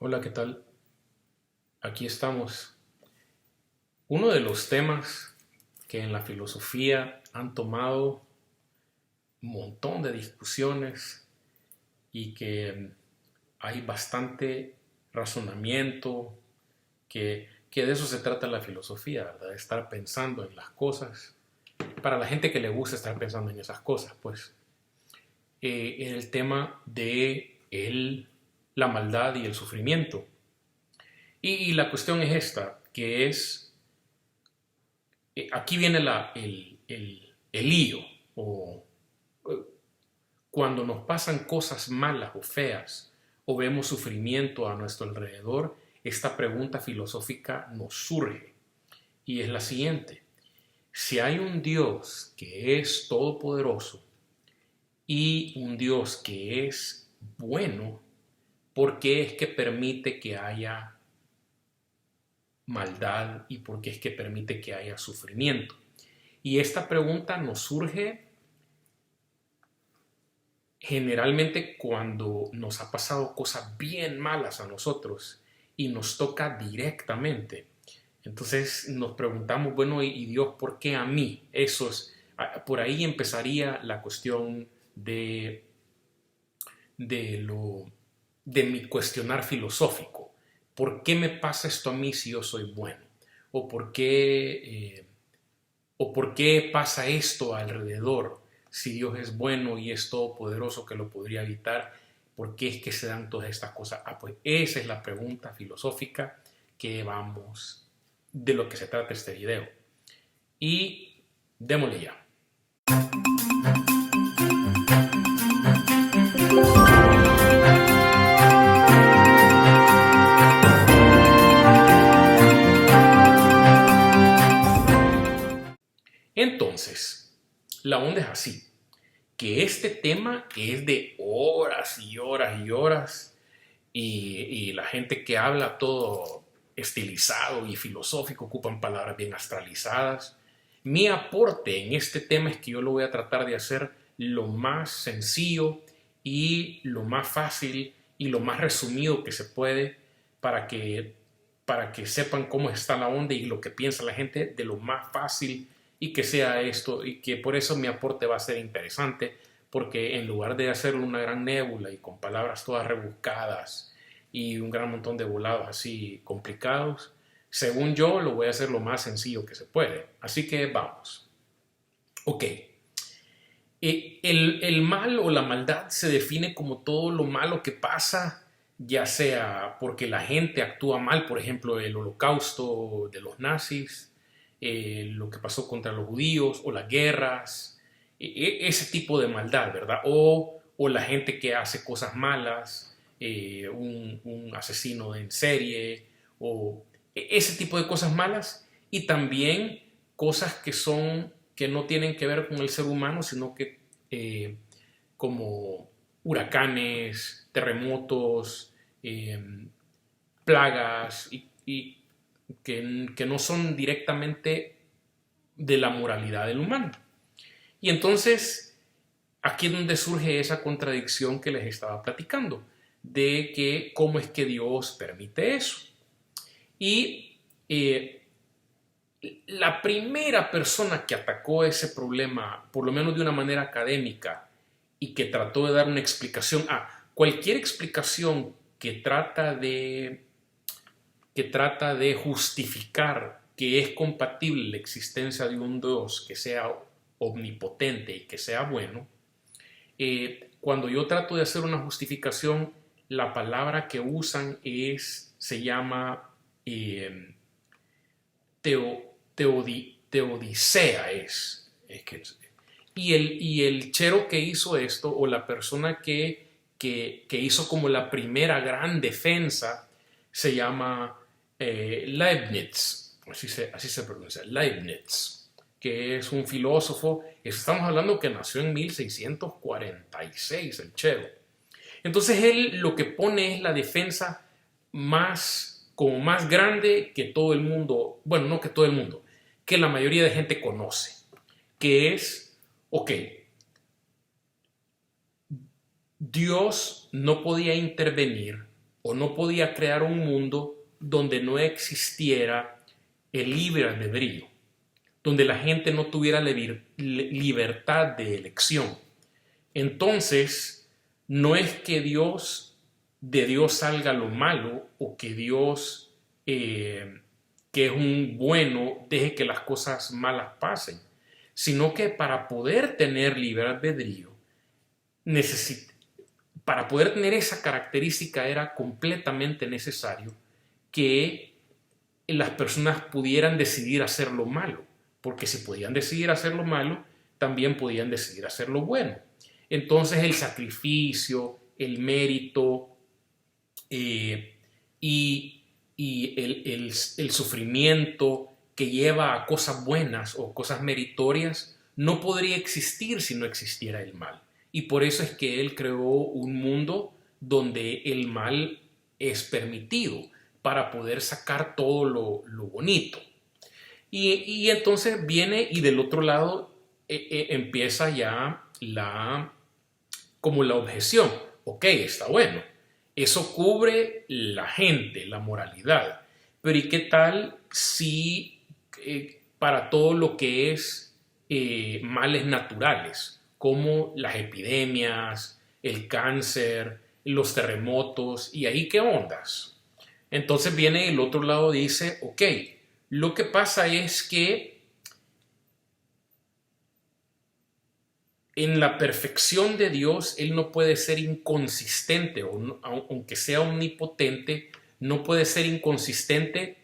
Hola, ¿qué tal? Aquí estamos. Uno de los temas que en la filosofía han tomado un montón de discusiones y que hay bastante razonamiento, que de eso se trata la filosofía, ¿verdad? De estar pensando en las cosas. Para la gente que le gusta estar pensando en esas cosas, pues, el tema de la maldad y el sufrimiento. Y la cuestión es esta, que es aquí viene el lío, o eh, cuando nos pasan cosas malas o feas, o vemos sufrimiento a nuestro alrededor, esta pregunta filosófica nos surge, y es la siguiente. Si hay un Dios que es todopoderoso y un Dios que es bueno, ¿por qué es que permite que haya maldad y por qué es que permite que haya sufrimiento? Y esta pregunta nos surge generalmente cuando nos ha pasado cosas bien malas a nosotros y nos toca directamente. Entonces nos preguntamos, bueno, ¿y Dios por qué a mí? Por ahí empezaría la cuestión de, lo, de mi cuestionar filosófico. ¿Por qué me pasa esto a mí si yo soy bueno? ¿O por qué ¿O por qué pasa esto alrededor? Si Dios es bueno y es todopoderoso que lo podría evitar, ¿por qué es que se dan todas estas cosas? Pues esa es la pregunta filosófica de lo que se trata este video. Y démosle ya. Entonces, la onda es así, que este tema es de horas y horas y horas y la gente que habla todo estilizado y filosófico ocupan palabras bien astralizadas. Mi aporte en este tema es que yo lo voy a tratar de hacer lo más sencillo y lo más fácil y lo más resumido que se puede para que, para que sepan cómo está la onda y lo que piensa la gente de lo más fácil y que sea esto y que por eso mi aporte va a ser interesante porque en lugar de hacerlo una gran nébula y con palabras todas rebuscadas y un gran montón de volados así complicados, según yo lo voy a hacer lo más sencillo que se puede. Así que vamos. Ok. El mal o la maldad se define como todo lo malo que pasa, ya sea porque la gente actúa mal, por ejemplo, el holocausto de los nazis, lo que pasó contra los judíos o las guerras, ese tipo de maldad, ¿verdad? O la gente que hace cosas malas, un asesino en serie, o ese tipo de cosas malas, y también cosas que no tienen que ver con el ser humano, sino que como huracanes, terremotos, plagas, y que no son directamente de la moralidad del humano. Y entonces, aquí es donde surge esa contradicción que les estaba platicando, de que cómo es que Dios permite eso. Y la primera persona que atacó ese problema, por lo menos de una manera académica, y que trató de dar una explicación, cualquier explicación que trata de justificar que es compatible la existencia de un Dios que sea omnipotente y que sea bueno, cuando yo trato de hacer una justificación, la palabra que usan se llama teodicea y el chero que hizo esto, o la persona que hizo como la primera gran defensa, se llama Leibniz, así se pronuncia, Leibniz, que es un filósofo. Estamos hablando que nació en 1646, el chero. Entonces él lo que pone es la defensa como más grande que todo el mundo, bueno, no que todo el mundo, que la mayoría de gente conoce, que es, ok, Dios no podía intervenir o no podía crear un mundo donde no existiera el libre albedrío, donde la gente no tuviera libertad de elección. Entonces, no es que de Dios salga lo malo, o que Dios, que es un bueno, deje que las cosas malas pasen, sino que para poder tener libre albedrío, para poder tener esa característica era completamente necesario que las personas pudieran decidir hacer lo malo, porque si podían decidir hacer lo malo, también podían decidir hacer lo bueno. Entonces el sacrificio, el mérito y el sufrimiento que lleva a cosas buenas o cosas meritorias no podría existir si no existiera el mal. Y por eso es que Él creó un mundo donde el mal es permitido, para poder sacar todo lo bonito. Y entonces viene, y del otro lado empieza ya como la objeción. Ok, está bueno, eso cubre la gente, la moralidad, pero ¿y qué tal si para todo lo que es males naturales, como las epidemias, el cáncer, los terremotos, y ahí qué ondas? Entonces viene el otro lado y dice, ok, lo que pasa es que en la perfección de Dios, Él no puede ser inconsistente, o no, aunque sea omnipotente, no puede ser inconsistente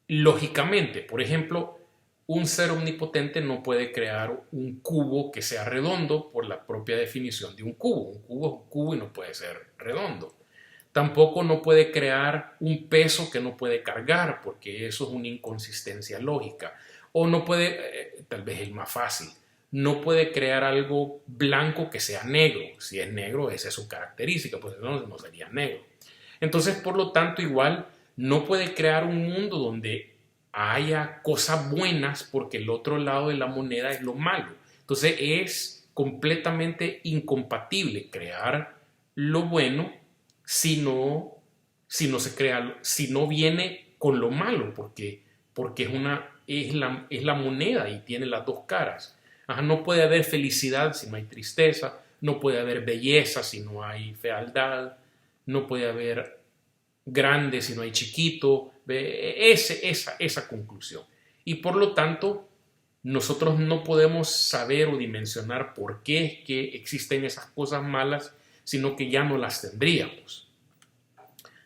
lógicamente. Por ejemplo, un ser omnipotente no puede crear un cubo que sea redondo por la propia definición de un cubo. Un cubo es un cubo y no puede ser redondo. Tampoco no puede crear un peso que no puede cargar, porque eso es una inconsistencia lógica. O no puede, tal vez el más fácil, no puede crear algo blanco que sea negro. Si es negro, esa es su característica, pues no sería negro. Entonces, por lo tanto, igual no puede crear un mundo donde haya cosas buenas, porque el otro lado de la moneda es lo malo. Entonces, es completamente incompatible crear lo bueno si no viene con lo malo, porque es la moneda y tiene las dos caras. Ajá, no puede haber felicidad si no hay tristeza, no puede haber belleza si no hay fealdad, no puede haber grande si no hay chiquito. Esa conclusión. Y por lo tanto, nosotros no podemos saber o dimensionar por qué es que existen esas cosas malas, sino que ya no las tendríamos.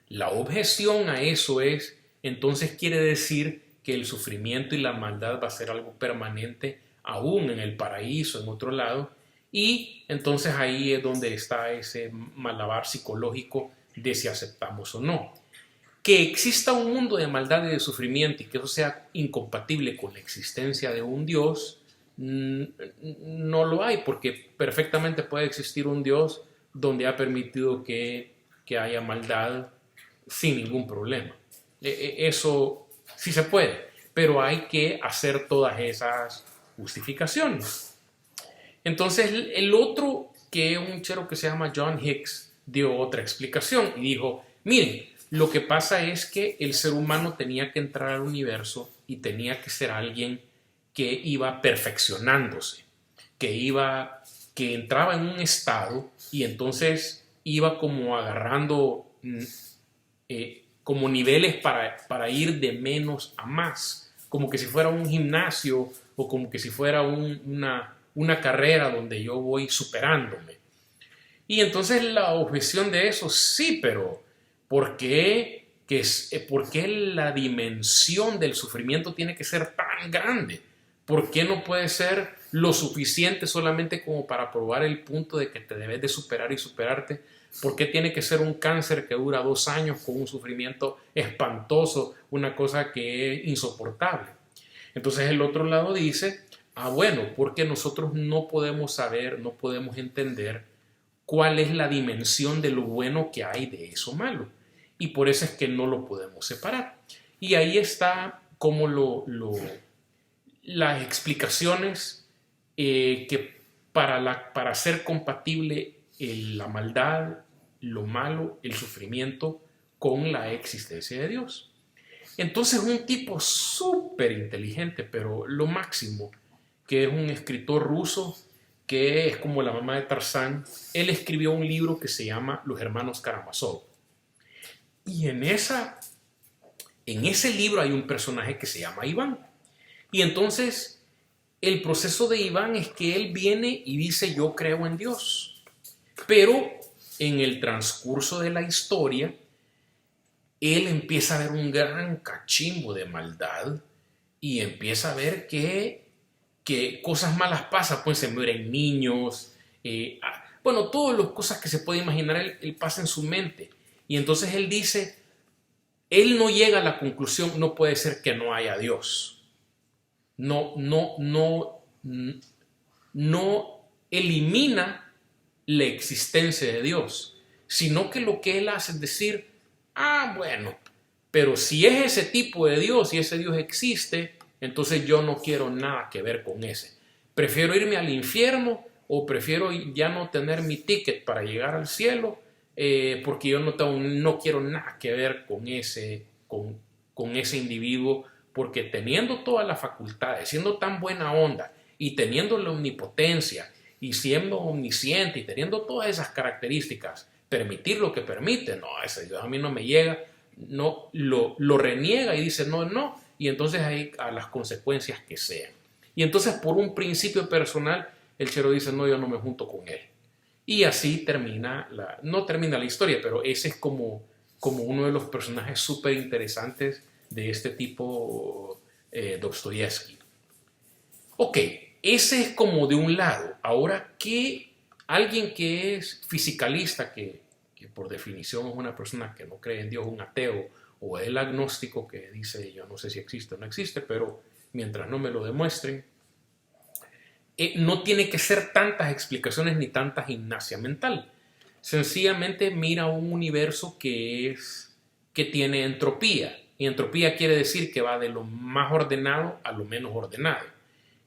La objeción a eso es, entonces quiere decir que el sufrimiento y la maldad va a ser algo permanente aún en el paraíso, en otro lado, y entonces ahí es donde está ese malabar psicológico de si aceptamos o no. Que exista un mundo de maldad y de sufrimiento y que eso sea incompatible con la existencia de un Dios, no lo hay, porque perfectamente puede existir un Dios donde ha permitido que haya maldad sin ningún problema. Eso sí se puede, pero hay que hacer todas esas justificaciones. Entonces el otro, que es un chero que se llama John Hicks, dio otra explicación y dijo, miren, lo que pasa es que el ser humano tenía que entrar al universo y tenía que ser alguien que iba perfeccionándose, que entraba en un estado y entonces iba como agarrando como niveles para ir de menos a más, como que si fuera un gimnasio o como que si fuera una carrera donde yo voy superándome. Y entonces la objeción de eso, sí, pero ¿por qué la dimensión del sufrimiento tiene que ser tan grande? ¿Por qué no puede ser lo suficiente solamente como para probar el punto de que te debes de superar y superarte? ¿Por qué tiene que ser un cáncer que dura 2 años con un sufrimiento espantoso, una cosa que es insoportable? Entonces el otro lado dice, bueno, porque nosotros no podemos saber, no podemos entender cuál es la dimensión de lo bueno que hay de eso malo. Y por eso es que no lo podemos separar. Y ahí está como las explicaciones que para ser compatible la maldad, lo malo, el sufrimiento con la existencia de Dios. Entonces un tipo súper inteligente, pero lo máximo, que es un escritor ruso, que es como la mamá de Tarzán, él escribió un libro que se llama Los Hermanos Karamazov. Y en ese libro hay un personaje que se llama Iván. Y entonces el proceso de Iván es que él viene y dice yo creo en Dios. Pero en el transcurso de la historia, él empieza a ver un gran cachimbo de maldad y empieza a ver que cosas malas pasan, pues se mueren niños, bueno, todas las cosas que se puede imaginar, él pasa en su mente. Y entonces él dice, él no llega a la conclusión, no puede ser que no haya Dios. No elimina la existencia de Dios, sino que lo que él hace es decir, bueno, pero si es ese tipo de Dios y ese Dios existe, entonces yo no quiero nada que ver con ese. Prefiero irme al infierno o prefiero ya no tener mi ticket para llegar al cielo porque yo no quiero nada que ver con ese individuo, porque teniendo todas las facultades, siendo tan buena onda y teniendo la omnipotencia y siendo omnisciente y teniendo todas esas características, permitir lo que permite, no, ese Dios a mí no me llega, no, lo reniega y dice no, y entonces hay a las consecuencias que sean. Y entonces por un principio personal, el chero dice, no, yo no me junto con él. Y así no termina la historia, pero ese es como uno de los personajes súper interesantes de este tipo Dostoyevsky. Ok, ese es como de un lado. Ahora, ¿qué alguien que es fisicalista, que por definición es una persona que no cree en Dios, un ateo, o el agnóstico que dice yo no sé si existe o no existe, pero mientras no me lo demuestren, no tiene que ser tantas explicaciones ni tanta gimnasia mental. Sencillamente mira un universo que tiene entropía. Y entropía quiere decir que va de lo más ordenado a lo menos ordenado.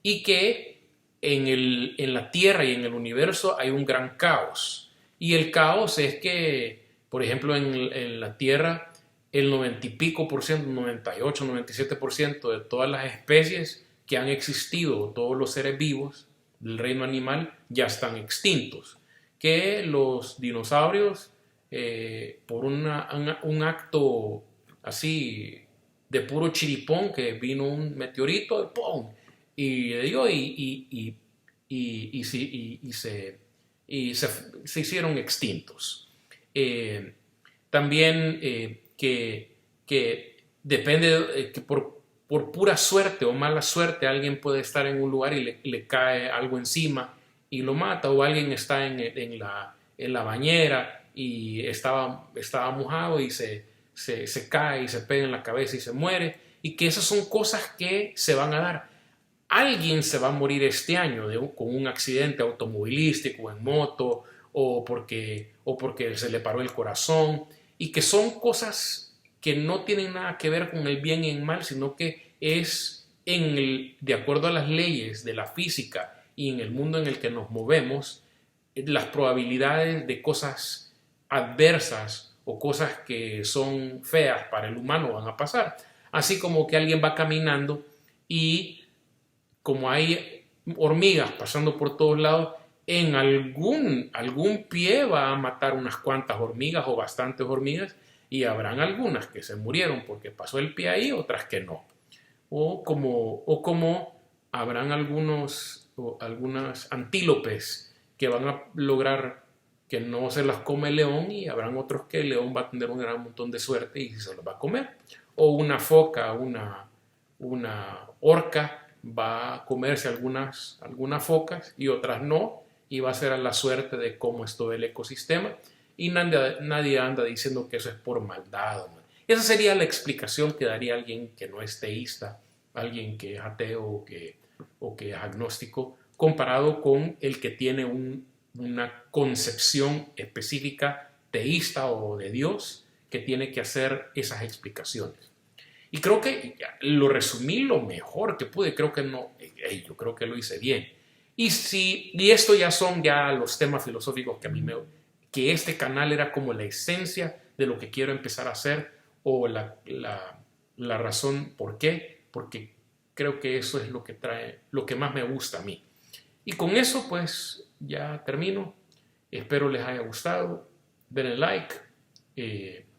Y que en la Tierra y en el universo hay un gran caos. Y el caos es que, por ejemplo, en la Tierra, el 90 y pico por ciento, 98, 97% de todas las especies que han existido, todos los seres vivos del reino animal, ya están extintos. Que los dinosaurios, por un acto así de puro chiripón, que vino un meteorito, ¡pum! Se hicieron extintos. También que depende, que por pura suerte o mala suerte alguien puede estar en un lugar y le cae algo encima y lo mata, o alguien está en la bañera y estaba mojado y se cae y se pega en la cabeza y se muere, y que esas son cosas que se van a dar. Alguien se va a morir este año con un accidente automovilístico en moto o porque se le paró el corazón, y que son cosas que no tienen nada que ver con el bien y el mal, sino que es de acuerdo a las leyes de la física y en el mundo en el que nos movemos, las probabilidades de cosas adversas o cosas que son feas para el humano van a pasar. Así como que alguien va caminando y como hay hormigas pasando por todos lados, en algún pie va a matar unas cuantas hormigas o bastantes hormigas, y habrán algunas que se murieron porque pasó el pie ahí, otras que no. O como habrán algunas antílopes que van a lograr que no se las come el león, y habrán otros que el león va a tener un gran montón de suerte y se los va a comer. O una foca, una orca va a comerse algunas focas y otras no, y va a ser a la suerte de cómo es todo el ecosistema, y nadie anda diciendo que eso es por maldad. Esa sería la explicación que daría alguien que no es teísta, alguien que es ateo o que es agnóstico, comparado con el que tiene una concepción específica teísta o de Dios, que tiene que hacer esas explicaciones. Y creo que lo resumí lo mejor que pude. Creo que yo creo que lo hice bien. Y esto ya son los temas filosóficos que a mí que este canal era como la esencia de lo que quiero empezar a hacer o la razón por qué, porque creo que eso es lo que trae, lo que más me gusta a mí. Y con eso pues ya termino. Espero les haya gustado. Denle like.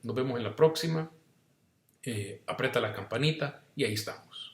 Nos vemos en la próxima. Aprieta la campanita y ahí estamos.